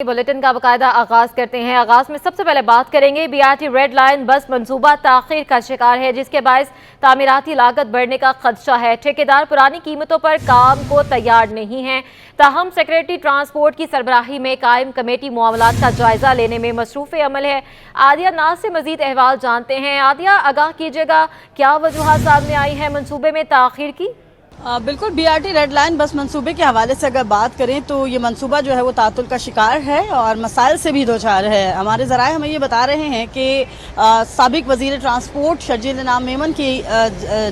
Bulletin का बाकायदा आगाज करते हैं। आगाज में सबसे पहले बात करेंगे बीआरटी रेड लाइन बस मंसूबा ताखीर का शिकार है, जिसके बायस तामीराती लागत बढ़ने का खदशा है। ठेकेदार पुरानी कीमतों पर काम को तैयार नहीं है। ताहम सेक्रेटरी ट्रांसपोर्ट की सरबराही में कायम कमेटी मामलात का जायजा लेने में मसरूफ अमल है। आदिया नाज से मजीद अहवाल जानते हैं। आदिया, आगाह कीजिएगा, क्या वजूहात सामने आई है मनसूबे में ताखीर की? बिल्कुल, बीआरटी रेड लाइन बस मंसूबे के हवाले से अगर बात करें तो ये मंसूबा जो है वो तातुल का शिकार है और मसाइल से भी दो चार है। हमारे ज़राए हमें ये बता रहे हैं कि साबिक वज़ीर ट्रांसपोर्ट शर्जील इनाम मेमन की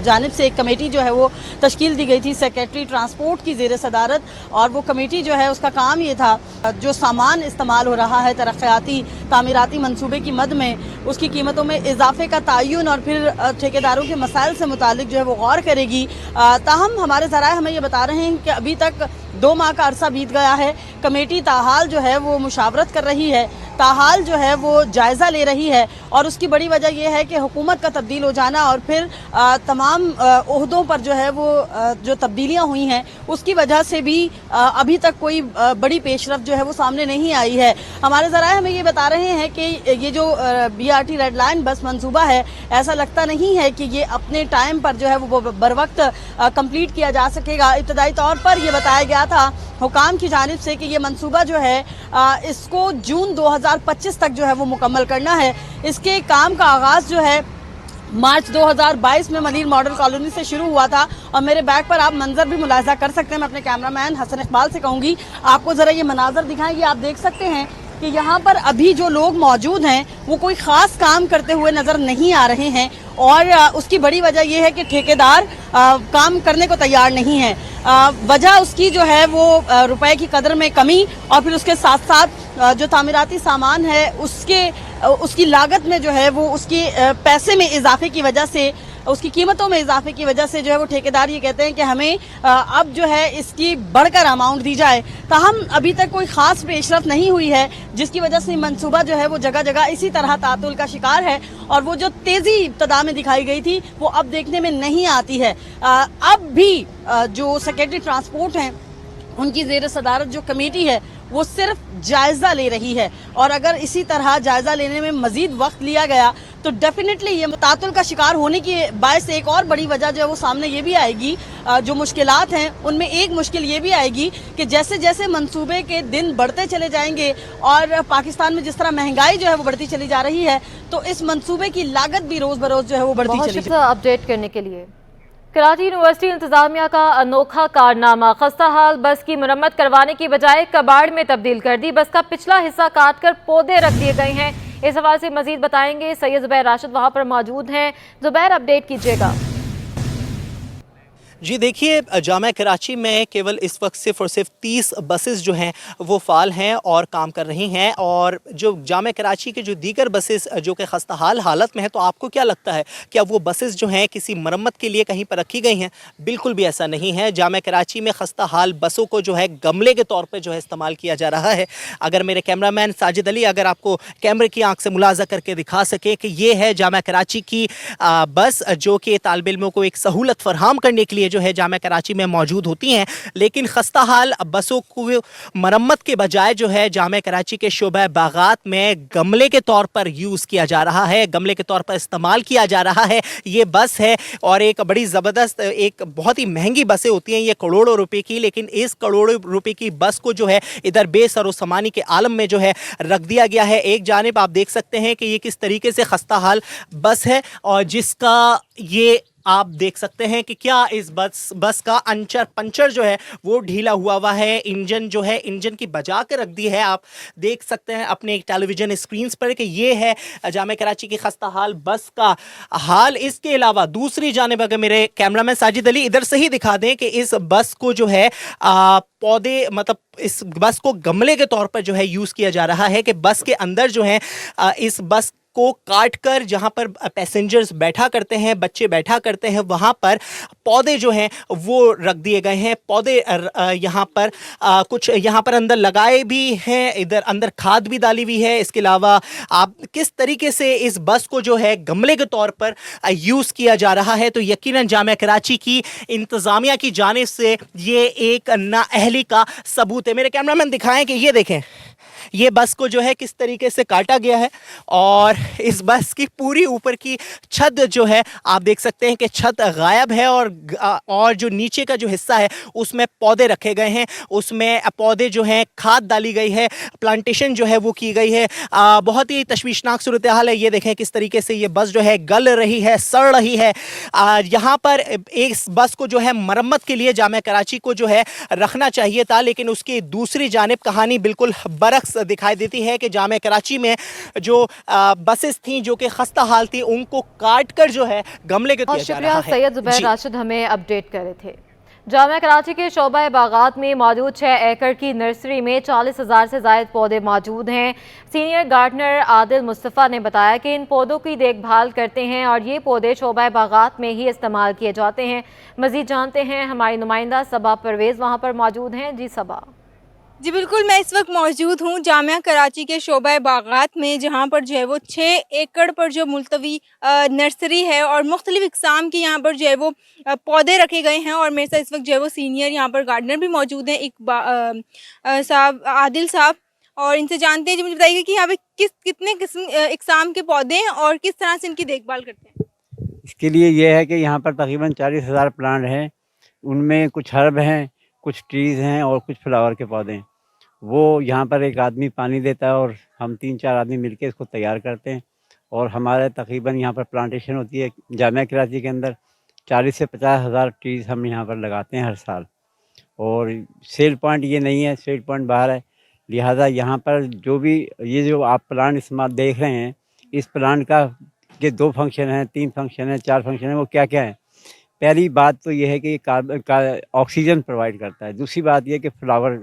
जानिब से एक कमेटी जो है वो तश्कील दी गई थी सेक्रेटरी ट्रांसपोर्ट की ज़ेर सदारत, और वो कमेटी जो है उसका काम ये था जो सामान इस्तेमाल हो रहा है तरक्याती तामीराती मंसूबे की मद में, उसकी कीमतों में इजाफे का तयन और फिर ठेकेदारों के मसाइल से मुतालिक जो है वो गौर करेगी। ताहम हमारे ज़राए हमें ये बता रहे हैं कि अभी तक 2 माह का अरसा बीत गया है। कमेटी ताहाल जो है वो मुशावरत कर रही है, ताहाल जो है वो जायज़ा ले रही है, और उसकी बड़ी वजह यह है कि हुकूमत का तब्दील हो जाना और फिर तमाम ओहदों पर जो है वो जो तब्दीलियाँ हुई हैं उसकी वजह से भी अभी तक कोई बड़ी पेशरफ जो है वो सामने नहीं आई है। हमारे ज़राए हमें ये बता रहे हैं कि ये जो बीआरटी रेड लाइन बस मंसूबा है, ऐसा लगता नहीं है कि ये अपने टाइम पर जो है वो बर वक्त कंप्लीट किया जा सकेगा। इब्तदाई तौर पर यह बताया गया था हुकाम की जानिब से कि ये मंसूबा जो है इसको जून 2025 तक जो है वो मुकम्मल करना है। इसके काम का आगाज़ जो है मार्च 2022 में मनीर मॉडल कॉलोनी से शुरू हुआ था, और मेरे बैक पर आप मंजर भी मुलाहिजा कर सकते हैं। मैं अपने कैमरामैन हसन इकबाल से कहूँगी आपको ज़रा ये मनाजर दिखाएंगे। आप देख सकते हैं कि यहाँ पर अभी जो लोग मौजूद हैं वो कोई ख़ास काम करते हुए नज़र नहीं आ रहे हैं, और उसकी बड़ी वजह यह है कि ठेकेदार काम करने को तैयार नहीं है। वजह उसकी जो है वो रुपए की कदर में कमी, और फिर उसके साथ साथ जो तामीराती सामान है उसकी लागत में जो है वो उसकी पैसे में इजाफे की वजह से, उसकी कीमतों में इजाफे की वजह से जो है वो ठेकेदार ये कहते हैं कि हमें अब जो है इसकी बढ़कर अमाउंट दी जाए। ताहम अभी तक कोई ख़ास पेशरफ नहीं हुई है, जिसकी वजह से मंसूबा जो है वो जगह जगह इसी तरह तातुल का शिकार है, और वो जो तेज़ी इब्तदा में दिखाई गई थी वो अब देखने में नहीं आती है। अब भी जो सेक्रेटरी ट्रांसपोर्ट हैं उनकी ज़ेर सदारत जो कमेटी है वो सिर्फ जायज़ा ले रही है, और अगर इसी तरह जायज़ा लेने में मज़ीद वक्त लिया गया तो डेफिनेटली ये तातुल का शिकार होने की बायस एक और बड़ी वजह जो है वो सामने ये भी आएगी। जो मुश्किलात हैं उनमें एक मुश्किल ये भी आएगी कि जैसे जैसे मंसूबे के दिन बढ़ते चले जाएंगे और पाकिस्तान में जिस तरह महंगाई जो है वो बढ़ती चली जा रही है, तो इस मंसूबे की लागत भी रोज़ बरोज़ जो है वो बढ़ती चली जाएगी। अपडेट करने के लिए कराची यूनिवर्सिटी इंतजामिया का अनोखा कारनामा, खस्ता हाल बस की मरम्मत करवाने की बजाय कबाड़ में तब्दील कर दी। बस का पिछला हिस्सा काट कर पौधे रख दिए गए हैं। इस हवाले से मजीद बताएंगे सैयद जुबैर राशिद वहां पर मौजूद हैं। जुबैर, अपडेट कीजिएगा। जी देखिए, जामा कराची में केवल इस वक्त सिर्फ और सिर्फ 30 बसेस जो हैं वो फ़ाल हैं और काम कर रही हैं, और जो जामा कराची के जो दीगर बसेस जो कि खस्ता हाल हालत में है, तो आपको क्या लगता है क्या वो बसेस जो हैं किसी मरम्मत के लिए कहीं पर रखी गई हैं? बिल्कुल भी ऐसा नहीं है। जामा कराची में खस्ता हाल बसों को जो है गमले के तौर पर जो है इस्तेमाल किया जा रहा है। अगर मेरे कैमरामैन साजिद अली अगर आपको कैमरे की आँख से मुलाजा करके दिखा सके कि ये है जामा कराची की बस जो कि तालिब इल्मों को एक सहूलत फराहम करने के लिए जो है जामा कराची में मौजूद होती हैं, लेकिन खस्ता हाल बसों को मरम्मत के बजाय जो है जामा कराची के शोबा बागात में गमले के तौर पर यूज़ किया जा रहा है, गमले के तौर पर इस्तेमाल किया जा रहा है। ये बस है और एक बड़ी ज़बरदस्त, एक बहुत ही महंगी बसें होती हैं ये करोड़ों रुपए की, लेकिन इस करोड़ों रुपए की बस को जो है इधर बेसरो समानी के आलम में जो है रख दिया गया है। एक जानिब आप देख सकते हैं कि ये किस तरीके से खस्ता हाल बस है, और जिसका ये आप देख सकते हैं कि क्या इस बस का पंचर जो है वो ढीला हुआ है। इंजन जो है, इंजन की बजा के रख दी है। आप देख सकते हैं अपने टेलीविज़न स्क्रीन्स पर कि ये है जामा कराची की खस्ता हाल बस का हाल। इसके अलावा दूसरी जानिब अगर मेरे कैमरामैन साजिद अली इधर से ही दिखा दें कि इस बस को जो है पौधे, मतलब इस बस को गमले के तौर पर जो है यूज़ किया जा रहा है, कि बस के अंदर जो है इस बस को काट कर जहां पर पैसेंजर्स बैठा करते हैं, बच्चे बैठा करते हैं, वहां पर पौधे जो हैं वो रख दिए गए हैं। पौधे यहां पर कुछ यहां पर अंदर लगाए भी हैं, इधर अंदर खाद भी डाली हुई है। इसके अलावा आप किस तरीके से इस बस को जो है गमले के तौर पर यूज़ किया जा रहा है, तो यकीनन जामिया कराची की इंतज़ामिया की जानिब से ये एक नाअहली का सबूत है। मेरे कैमरामैन दिखाएं कि ये देखें, ये बस को जो है किस तरीके से काटा गया है और इस बस की पूरी ऊपर की छत जो है आप देख सकते हैं कि छत गायब है और जो नीचे का जो हिस्सा है उसमें पौधे रखे गए हैं, उसमें पौधे जो हैं खाद डाली गई है, प्लांटेशन जो है वो की गई है। बहुत ही तशवीशनाक सूरत हाल है। ये देखें किस तरीके से ये बस जो है गल रही है, सड़ रही है। यहाँ पर इस बस को जो है मरम्मत के लिए जामिया कराची को जो है रखना चाहिए था, लेकिन उसकी दूसरी जानिब कहानी बिल्कुल बरक्स दिखाई देती है कि जामिया कराची में जो बसेस थी जो कि खस्ता हाल थी उनको काट कर जो है गमले के दिया जा रहा है। सैयद जुबैर राशिद हमें अपडेट कर रहे थे। जामिया कराची के शोबा बागात में मौजूद 6 एकड़ की नर्सरी में 40,000 से ज़ायद पौधे मौजूद हैं। सीनियर गार्डनर आदिल मुस्तफ़ा ने बताया कि इन पौधों की देखभाल करते हैं और ये पौधे शोबा बागात में ही इस्तेमाल किए जाते हैं। मज़ीद जानते हैं हमारी नुमाइंदा सबा परवेज़ वहाँ पर मौजूद हैं। जी सबा। जी बिल्कुल, मैं इस वक्त मौजूद हूँ जामिया कराची के शोबा बागात में, जहाँ पर जो है वो 6 एकड़ पर जो मुल्तवी नर्सरी है और मुख्तलिफ़ इक़साम की यहाँ पर जो है वो पौधे रखे गए हैं। और मेरे साथ इस वक्त जो है वो सीनियर यहाँ पर गार्डनर भी मौजूद हैं, साहब आदिल साहब, और इनसे जानते हैं। जी मुझे बताइए कि यहाँ पे कितने किस्म इक़साम के पौधे हैं और किस तरह से इनकी देखभाल करते हैं। इसके लिए ये है कि यहाँ पर तकरीबन 40,000 प्लांट हैं, उनमें कुछ हर्ब हैं, कुछ ट्रीज़ हैं और कुछ फ्लावर के पौधे हैं। वो यहाँ पर एक आदमी पानी देता है और हम 3-4 आदमी मिलके इसको तैयार करते हैं। और हमारे तकरीबन यहाँ पर प्लांटेशन होती है जामिया कराची के अंदर 40 से 50,000 ट्रीज़ हम यहाँ पर लगाते हैं हर साल। और सेल पॉइंट ये नहीं है, सेल पॉइंट बाहर है, लिहाजा यहाँ पर जो भी ये जो आप प्लांट इस्तेमाल देख रहे हैं, इस प्लांट का के 2 फंक्शन हैं, 3 फंक्शन हैं, 4 फंक्शन हैं। वो क्या क्या है? पहली बात तो ये है कि ये कार्बन का ऑक्सीजन प्रोवाइड करता है। दूसरी बात ये कि फ्लावर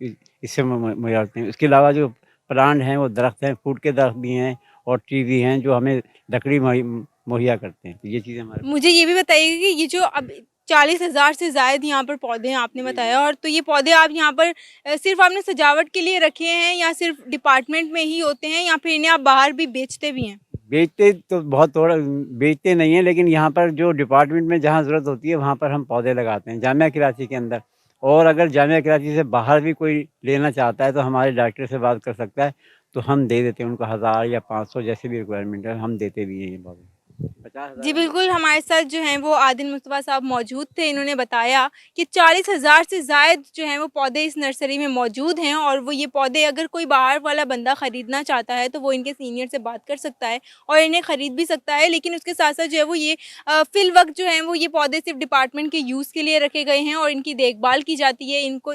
इससे मुहैया होते हैं। उसके अलावा जो प्लांट हैं वो दरख्त हैं, फूड के दरख्त भी हैं और ट्री भी हैं जो हमें लकड़ी मुहैया करते हैं। तो ये चीज़ें हमारे। मुझे ये भी बताइएगा कि ये जो अब 40,000 से ज़ायद यहाँ पर पौधे हैं आपने बताया, और तो ये पौधे आप यहाँ पर सिर्फ आपने सजावट के लिए रखे हैं या सिर्फ डिपार्टमेंट में ही होते हैं या फिर इन्हें आप बाहर भी बेचते भी हैं? बेचते तो बहुत थोड़ा बेचते नहीं हैं, लेकिन यहाँ पर जो डिपार्टमेंट में जहाँ ज़रूरत होती है वहाँ पर हम पौधे लगाते हैं जामिया कराची के अंदर। और अगर जामिया कराची से बाहर भी कोई लेना चाहता है तो हमारे डॉक्टर से बात कर सकता है, तो हम दे देते हैं उनको 1000 या 500 जैसे भी रिक्वायरमेंट है, हम देते भी हैं ये पौधे। 50,000। जी बिल्कुल, हमारे साथ जो हैं वो आदिल मुस्तफ़ा साहब मौजूद थे। इन्होंने बताया कि 40,000 से ज़ायद जो हैं वो पौधे इस नर्सरी में मौजूद हैं और वो ये पौधे अगर कोई बाहर वाला बंदा ख़रीदना चाहता है तो वो इनके सीनियर से बात कर सकता है और इन्हें ख़रीद भी सकता है। लेकिन उसके साथ साथ जो है वो ये फ़िल वक्त जो है वो ये पौधे सिर्फ डिपार्टमेंट के यूज़ के लिए रखे गए हैं और इनकी देखभाल की जाती है। इनको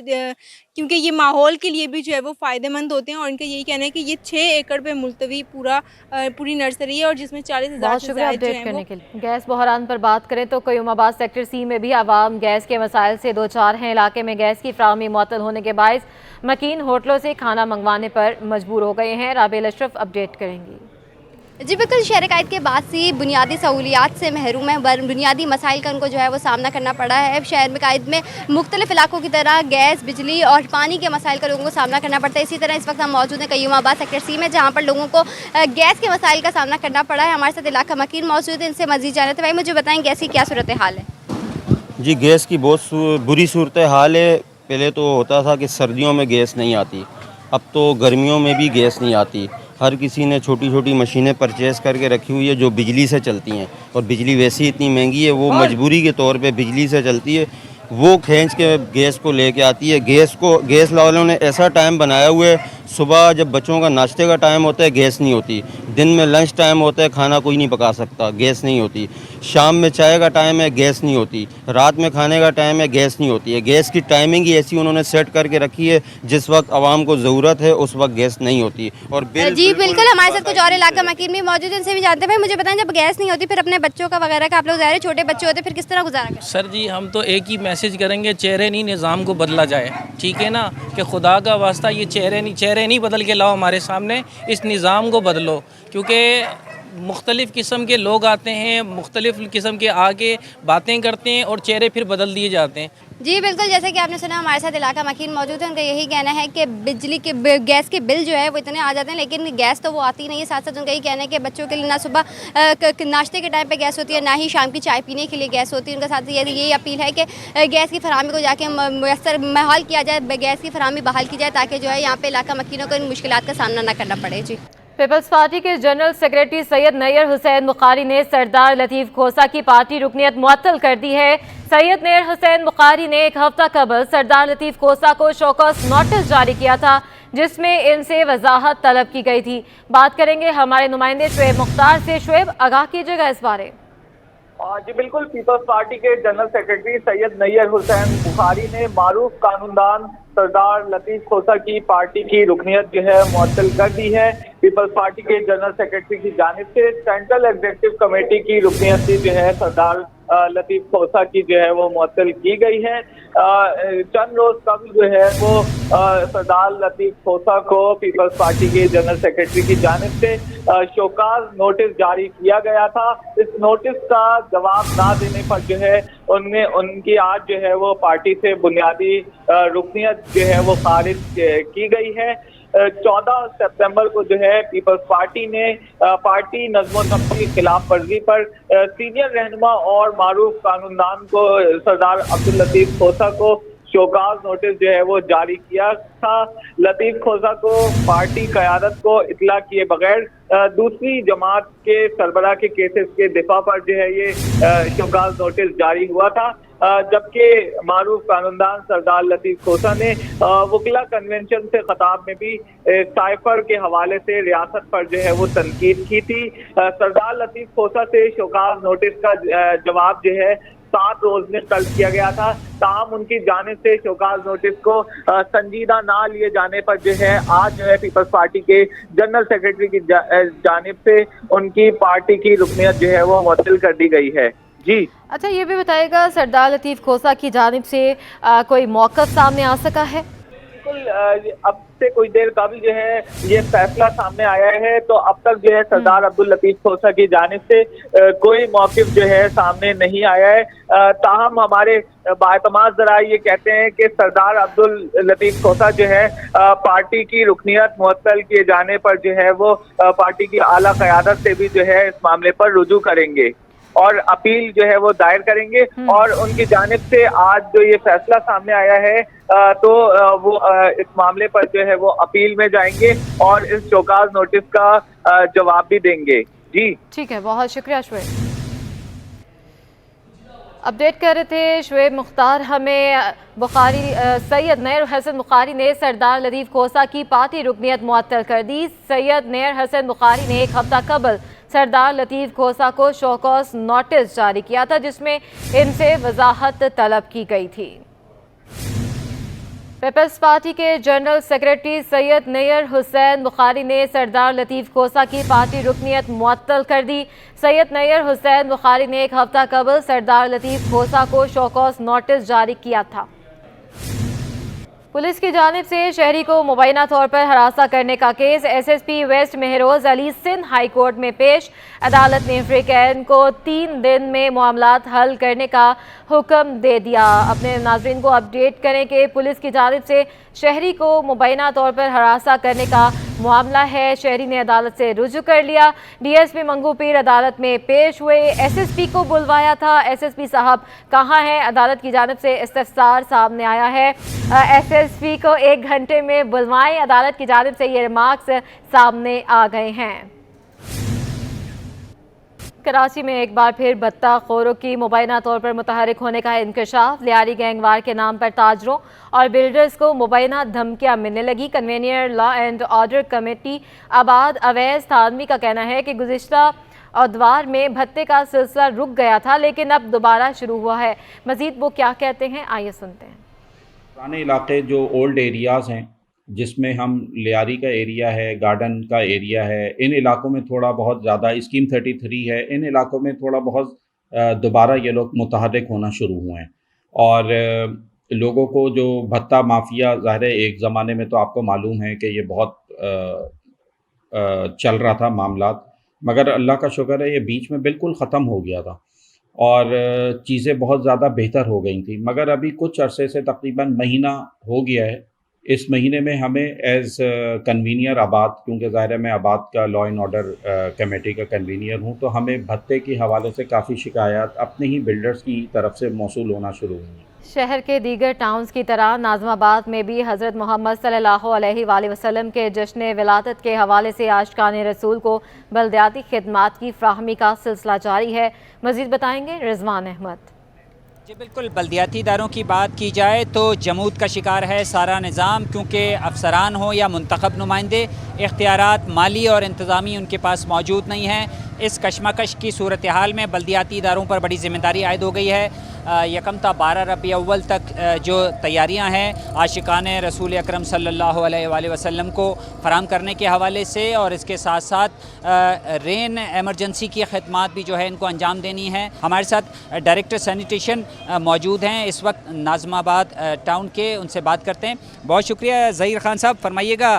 क्योंकि ये माहौल के लिए भी जो है वो फ़ायदेमंद होते हैं और इनका यही कहना है कि ये 6 एकड़ पे मुल्तवी पूरी नर्सरी है और जिसमें 40,000 से ज़ायद जो है वो। गैस बहरान पर बात करें तो कयूमाबाद सेक्टर सी में भी आवाम गैस के मसाइल से दो चार हैं। इलाके में गैस की फ्राहमी मुअत्तल होने के बायस मकीन होटलों से खाना मंगवाने पर मजबूर हो गए हैं। राबेल अशरफ अपडेट करेंगी। जी बिल्कुल, शहर कायद के बाद से बुनियादी सहूलियात से महरूम है, बुनियादी मसाइल का उनको जो है वो सामना करना पड़ा है। शहर कायद में मुख्तलिफ इलाकों की तरह गैस, बिजली और पानी के मसाइल का लोगों को सामना करना पड़ता है। इसी तरह इस वक्त हम मौजूद हैं कयूमाबाद सेक्टर सी में, जहाँ पर लोगों को गैस के मसाइल का सामना करना पड़ा है। हमारे साथ इलाका मकीन मौजूद है, इनसे मजीद जाने थे। भाई मुझे बताएं गैस की क्या सूरत हाल है? जी गैस की बहुत बुरी सूरत हाल है। पहले तो होता था कि सर्दियों में गैस नहीं आती, अब तो गर्मियों में भी गैस नहीं आती। हर किसी ने छोटी छोटी मशीनें परचेज़ करके रखी हुई है जो बिजली से चलती हैं और बिजली वैसे ही इतनी महंगी है, वो मजबूरी के तौर पे बिजली से चलती है। वो खींच के गैस को लेके आती है। गैस वालों ने ऐसा टाइम बनाया हुआ है, सुबह जब बच्चों का नाश्ते का टाइम होता है गैस नहीं होती, दिन में लंच टाइम होता है खाना कोई नहीं पका सकता, गैस नहीं होती, शाम में चाय का टाइम है गैस नहीं होती, रात में खाने का टाइम है गैस नहीं होती है। गैस की टाइमिंग ही ऐसी उन्होंने सेट करके रखी है, जिस वक्त आवाम को ज़रूरत है उस वक्त गैस नहीं होती। और जी बिल्कुल, हमारे साथ कुछ और इलाका मकीन भी मौजूद है, इनसे भी जानते हैं। भाई मुझे बताएं जब गैस नहीं होती फिर अपने बच्चों का वगैरह का आप लोग ज़ाहिर छोटे बच्चे होते फिर किस तरह गुजारा करते? सर जी हम तो एक ही मैसेज करेंगे, चेहरे नहीं निज़ाम को बदला जाए, ठीक है ना, कि खुदा का वास्ता ये चेहरे नहीं बदल के लाओ हमारे सामने, इस निज़ाम को बदलो। क्योंकि मुख्तलिफ़ किस्म के लोग आते हैं, मुख्तलिफ़ किस्म के आके बातें करते हैं और चेहरे फिर बदल दिए जाते हैं। जी बिल्कुल, जैसे कि आपने सुना हमारे साथ इलाका मकीन मौजूद है, उनका यही कहना है कि बिजली के गैस के बिल जो है वो इतने आ जाते हैं, लेकिन गैस तो वो आती नहीं है। साथ साथ उनका यही कहना है कि बच्चों के लिए ना सुबह नाश्ते के टाइम पे गैस होती है, ना ही शाम की चाय पीने के लिए गैस होती है। उनका साथ यही अपील है कि गैस की फरहमी को जाके मैसर बहाल किया जाए, गैस की फरहमी बहाल की जाए, ताकि जो है यहाँ पे इलाका मकीनों को इन मुश्किलात का सामना न करना पड़े। जी। पीपल्स पार्टी के जनरल सेक्रेटरी सैयद नैयर हुसैन बुखारी ने सरदार लतीफ़ खोसा की पार्टी रुकनियत मुअत्तल कर दी है। सैयद नैयर हुसैन बुखारी ने एक हफ्ता कबल सरदार लतीफ़ खोसा को शोकॉस नोटिस जारी किया था, जिसमें इनसे वजाहत तलब की गई थी। बात करेंगे हमारे नुमाइंदे शुएब मुख्तार से। शुएब, आगाह कीजिएगा इस बारे। जी बिल्कुल, पीपल्स पार्टी के जनरल सेक्रेटरी सैयद नैयर हुसैन बुखारी ने मारूफ कानूनदान सरदार लतीफ़ खोसा की पार्टी की रुकनियत जो है मुअत्तल कर दी है। पीपल्स पार्टी के जनरल सेक्रेटरी की जानिब से सेंट्रल एग्जीक्यूटिव कमेटी की रुकनियत जो है सरदार लतीफ़ खोसा की जो है वो मुअत्तल की गई है। चंद रोज कबल जो है वो सरदार लतीफ़ खोसा को पीपल्स पार्टी के जनरल सेक्रेटरी की जानिब से शोकाज नोटिस जारी किया गया था। इस नोटिस का जवाब ना देने पर जो है उनकी आज जो है वो पार्टी से बुनियादी रुकनियत जो है वो खारिज की गई है। 14 सितंबर को जो है पीपल्स पार्टी ने पार्टी नज़्म-ओ-ज़ब्त की खिलाफ वर्जी पर सीनियर रहनुमा और मारूफ कानूनदान को सरदार अब्दुल लतीफ़ खोसा को शोकाज नोटिस जो है वो जारी किया था। लतीफ़ खोसा को पार्टी क़यादत को इतला किए बगैर दूसरी जमात के सरबराह के केसेस के दिफा पर जो है ये शोकाज नोटिस जारी हुआ था। जबकि मारूफ कानूनदान सरदार लतीफ़ खोसा ने वकीला कन्वेंशन से खिताब में भी साइफर के हवाले से रियासत पर जो है वो तनकीद की थी। सरदार लतीफ़ खोसा से शोकाज नोटिस का जवाब जो है 7 रोज में तलब किया गया था। ताहम उनकी जानिब से शोकाज नोटिस को संजीदा ना लिए जाने पर जो है आज जो है पीपल्स पार्टी के जनरल सेक्रेटरी की जानिब से उनकी पार्टी की रुकनियत जो है वो मुअत्तल कर दी गई है। जी। अच्छा, ये भी बताइएगा, सरदार लतीफ़ खोसा की जानिब से कोई मौक़िफ़ सामने आ सका है? बिल्कुल, अब से कुछ देर कबल जो है ये फैसला सामने आया है, तो अब तक जो है सरदार अब्दुल लतीफ़ खोसा की जानिब से कोई मौक़िफ़ जो है सामने नहीं आया है। ताहम हमारे बाएतमाद ज़राए ये कहते हैं कि सरदार अब्दुल लतीफ़ खोसा जो है पार्टी की रुकनियत मुअत्तल किए जाने पर जो है वो पार्टी की आला क़यादत से भी जो है इस मामले पर रुजू करेंगे और अपील जो है वो दायर करेंगे। और उनकी जानिब से आज जो ये फैसला सामने आया है तो वो इस मामले पर जो है वो अपील में जाएंगे और इस शोकाज नोटिस का जवाब भी देंगे। जी ठीक है, बहुत शुक्रिया शुएब। अपडेट कर रहे थे शुएब मुख्तार हमें। बुखारी सैयद नैयर हसन बुखारी ने सरदार लतीफ़ खोसा की पार्टी रुकनियत मुअत्तल कर दी। सैयद नैयर हसन बुखारी ने एक हफ्ता कबल सरदार लतीफ़ खोसा को शोकॉस नोटिस जारी किया था, जिसमें इनसे वजाहत तलब की गई थी। पीपल्स पार्टी के जनरल सेक्रेटरी सैयद नैयर हुसैन बुखारी ने सरदार लतीफ़ खोसा की पार्टी रुकनियत मुअत्तल कर दी। सैयद नैयर हुसैन बुखारी ने एक हफ्ता कबल सरदार लतीफ़ खोसा को शोकॉस नोटिस जारी किया था। पुलिस की जानिब से शहरी को मुबैना तौर पर हरासा करने का case SSP west Mehroz Ali Sindh high court में पेश। अदालत ने फ्रीकैन को 3 दिन में मामलात हल करने का हुक्म दे दिया। अपने नाज़रीन को अपडेट करें कि पुलिस की जानिब से शहरी को मुबैना तौर पर हरासा करने का मामला है। शहरी ने अदालत से रुजू कर लिया। डीएसपी मंगू पीर अदालत में पेश हुए। एसएसपी को बुलवाया था। एसएसपी साहब कहाँ हैं? अदालत की जानिब से इस्तफसार सामने आया है। एसएसपी को 1 घंटे में बुलवाएं, अदालत की जानिब से ये रिमार्क्स सामने आ गए हैं। कराची में एक बार फिर भत्ताखोरों की मुबैना तौर पर मुतहरिक होने का इंकशाफ। लियारी गैंगवार के नाम पर ताजरों और बिल्डर्स को मुबैना धमकियां मिलने लगी। कन्वेनियर लॉ एंड ऑर्डर कमेटी आबाद अवैस थानवी का कहना है कि गुज़िश्ता अदवार में भत्ते का सिलसिला रुक गया था, लेकिन अब दोबारा शुरू हुआ है। मज़ीद वो क्या कहते हैं, आइए सुनते हैं। पुराने इलाके जो ओल्ड एरियाज़ हैं, जिसमें हम लियारी का एरिया है, गार्डन का एरिया है, इन इलाकों में थोड़ा बहुत ज़्यादा स्कीम 33 है, इन इलाकों में थोड़ा बहुत दोबारा ये लोग मुतहर्रिक होना शुरू हुए हैं। और लोगों को जो भत्ता माफिया, ज़ाहिर है एक ज़माने में तो आपको मालूम है कि ये बहुत चल रहा था मामला, मगर अल्लाह का शुक्र है ये बीच में बिल्कुल ख़त्म हो गया था और चीज़ें बहुत ज़्यादा बेहतर हो गई थी। मगर अभी कुछ अरसे से तकरीबन महीना हो गया है, इस महीने में हमें एज़ कन्वीनियर आबाद, क्योंकि ज़ाहिर है मैं आबाद का लॉ एंड ऑर्डर कमेटी का कन्वीनियर हूँ, तो हमें भत्ते के हवाले से काफ़ी शिकायत अपने ही बिल्डर्स की तरफ से मौसूल होना शुरू हुई हैं। शहर के दीगर टाउन्स की तरह नाज़िमाबाद में भी हज़रत मोहम्मद सल्लल्लाहु अलैहि वसल्लम के जश्न विलादत के हवाले से आशिकान रसूल को बल्दियाती खिदमात की फ्राहमी का सिलसिला जारी है। मज़ीद बताएंगे रिजवान अहमद। जी बिल्कुल, बल्दियाती इदारों की बात की जाए तो जमूद का शिकार है सारा निज़ाम, क्योंकि अफसरान हो या मुंतखब नुमाइंदे इख्तियारात माली और इंतज़ामी उनके पास मौजूद नहीं हैं। इस कशमकश की सूरत हाल में बल्दियाती इदारों पर बड़ी ज़िम्मेदारी आयद हो गई है। यकम ता 12 रबी अव्वल तक जो तैयारियां हैं आशिकान रसूल अकरम सल्लल्लाहु अलैहि वसल्लम को फराम करने के हवाले से, और इसके साथ साथ रेन एमरजेंसी की खिदमात भी जो है इनको अंजाम देनी है। हमारे साथ डायरेक्टर सैनिटेशन मौजूद हैं इस वक्त नाज़िमाबाद टाउन के, उनसे बात करते हैं। बहुत शुक्रिया ज़हीर खान साहब, फरमाइएगा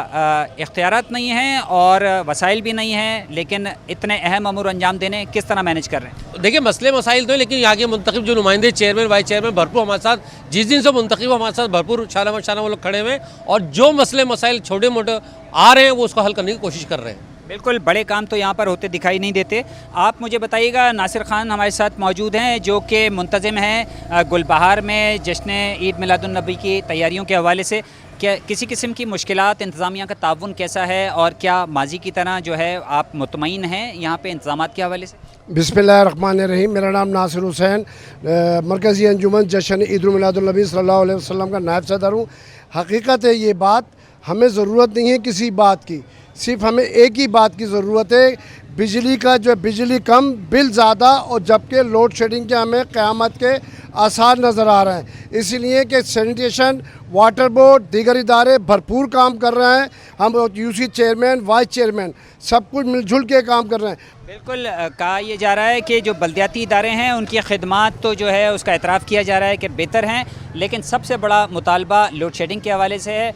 इख्तियारात नहीं हैं और वसाइल भी नहीं हैं, लेकिन इतने अहम अमूर अंजाम देने किस तरह मैनेज कर रहे हैं? देखिए मसले मसाइल तो है, लेकिन यहाँ के मुंतखब जो नुमाइंदे चेयरमैन वाइस चेयरमैन भरपूर हमारे साथ, जिस दिन से मुंतखब हमारे साथ भरपूर शाना वो लोग खड़े हुए हैं, और जो मसले मसाइल छोटे मोटे आ रहे हैं वो उसको हल करने की कोशिश कर रहे हैं। बिल्कुल, बड़े काम तो यहाँ पर होते दिखाई नहीं देते। आप मुझे बताइएगा, नासिर खान हमारे साथ मौजूद हैं जो कि मुंतज़िम हैं गुलबहार में जश्न ईद मिलादुन्नबी की तैयारियों के हवाले से। क्या किसी किस्म की मुश्किलात, इंतज़ामिया का ताउन कैसा है, और क्या माजी की तरह जो है आप मुतमईन हैं यहाँ पे इंतज़ामात के हवाले से? बिस्मिल्लाहिर्रहमानिर्रहीम। मेरा नाम नासिर हुसैन, मरकज़ी अंजुमन जश्न ईद मिलादुन्नबी सल्लल्लाहु अलैहि वसल्लम का नायब सदर हूँ। हकीकत है ये बात, हमें ज़रूरत नहीं है किसी बात की, सिर्फ हमें एक ही बात की ज़रूरत है, बिजली का जो बिजली कम बिल ज़्यादा, और जबकि लोड शेडिंग के हमें क़यामत के आसार नज़र आ रहे हैं। इसलिए कि सैनिटेशन, वाटर बोर्ड, दीगर इदारे भरपूर काम कर रहे हैं। हम यूसी चेयरमैन, वाइस चेयरमैन सब कुछ मिलजुल के काम कर रहे हैं। बिल्कुल, कहा यह जा रहा है कि जो बल्दियाती इदारे हैं उनकी खिदमात तो जो है उसका एतराफ़ किया जा रहा है कि बेहतर हैं, लेकिन सबसे बड़ा मुतालबा लोड शेडिंग के हवाले से है।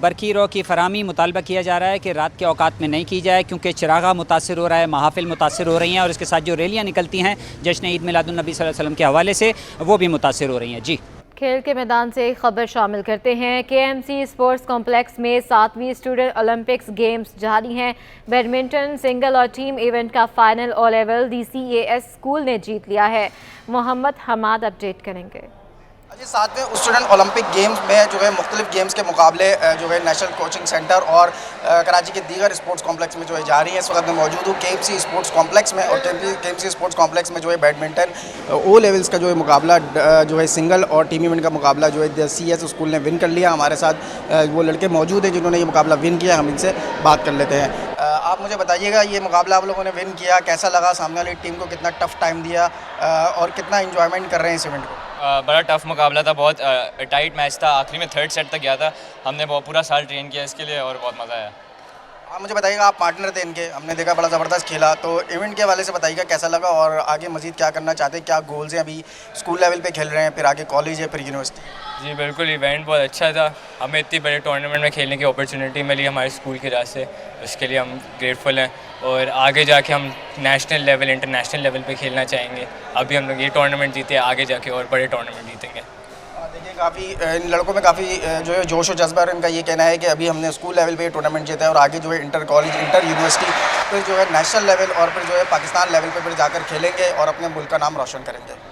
बरकी रो की फरामी मुतालबा किया जा रहा है कि रात के औकात में नहीं की जाए, क्योंकि चिरागा मुतासिर हो रहा है, महाफिल मुतासिर हो रही हैं, और इसके साथ जो रैलियाँ निकलती हैं जश्न ईद मिलादुन्नबी सल्लल्लाहु अलैहि वसल्लम के हवाले से, वो भी मुतासिर हो रही हैं। जी, खेल के मैदान से एक खबर शामिल करते हैं। KMC स्पोर्ट्स कॉम्प्लेक्स में 7वीं स्टूडेंट ओलंपिक्स गेम्स जारी हैं। बैडमिंटन सिंगल और टीम इवेंट का final O level DCAS school ने जीत लिया है। मोहम्मद हमाद अपडेट करेंगे। जी, 7वें स्टूडेंट ओलंपिक गेम्स में जो है मुख्तलिफ गेम्स के मुकाबले जो है नेशनल कोचिंग सेंटर और कराची के दीगर स्पोर्ट्स कॉम्प्लेक्स में जो है जारी है। इस वक्त मैं मौजूद हूँ KMC स्पोर्ट्स कॉम्प्लेक्स में, और KMC स्पोर्ट्स कॉम्प्लेक्स में जो है बैडमिंटन ओ लेवल्स का जो है मुकाबला, जो है सिंगल और टीम इवेंट का मुकाबला जो है CS स्कूल ने विन कर लिया। हमारे साथ वो लड़के मौजूद हैं जिन्होंने ये मुकाबला विन किया, हम इनसे बात कर लेते हैं। आप मुझे बताइएगा, ये मुकाबला आप लोगों ने विन किया, कैसा लगा? सामने वाली टीम को कितना टफ टाइम दिया और कितना इंजॉयमेंट कर रहे हैं इस इवेंट को? बड़ा टफ मुकाबला था, बहुत टाइट मैच था, आखिरी में 3rd सेट तक गया था। हमने बहुत पूरा साल ट्रेन किया इसके लिए और बहुत मज़ा आया। आप मुझे बताइएगा, आप पार्टनर थे इनके, हमने देखा बड़ा ज़बरदस्त खेला, तो इवेंट के हवाले से बताइएगा कैसा लगा और आगे मज़ीद क्या करना चाहते हैं, क्या गोल्स हैं? अभी स्कूल लेवल पे खेल रहे हैं, फिर आगे कॉलेज है, फिर यूनिवर्सिटी। जी बिल्कुल, इवेंट बहुत अच्छा था, हमें इतनी बड़े टूर्नामेंट में खेलने की अपॉर्चुनिटी मिली हमारे स्कूल की राह से, उसके लिए हम ग्रेटफुल हैं, और आगे जाके हम नेशनल लेवल, इंटरनेशनल लेवल पे खेलना चाहेंगे। अभी हम लोग ये टूर्नामेंट जीते, आगे जाके और बड़े टूर्नामेंट जीतेंगे। देखिए, काफ़ी इन लड़कों में काफ़ी जो है जोश और जज्बा है। इनका ये कहना है कि अभी हमने स्कूल लेवल पे टूर्नामेंट जीता है और आगे जो है इंटर कॉलेज, इंटर यूनिवर्सिटी, फिर जो है नेशनल लेवल और फिर जो है पाकिस्तान लेवल पे फिर जाकर खेलेंगे और अपने मुल्क का नाम रोशन करेंगे।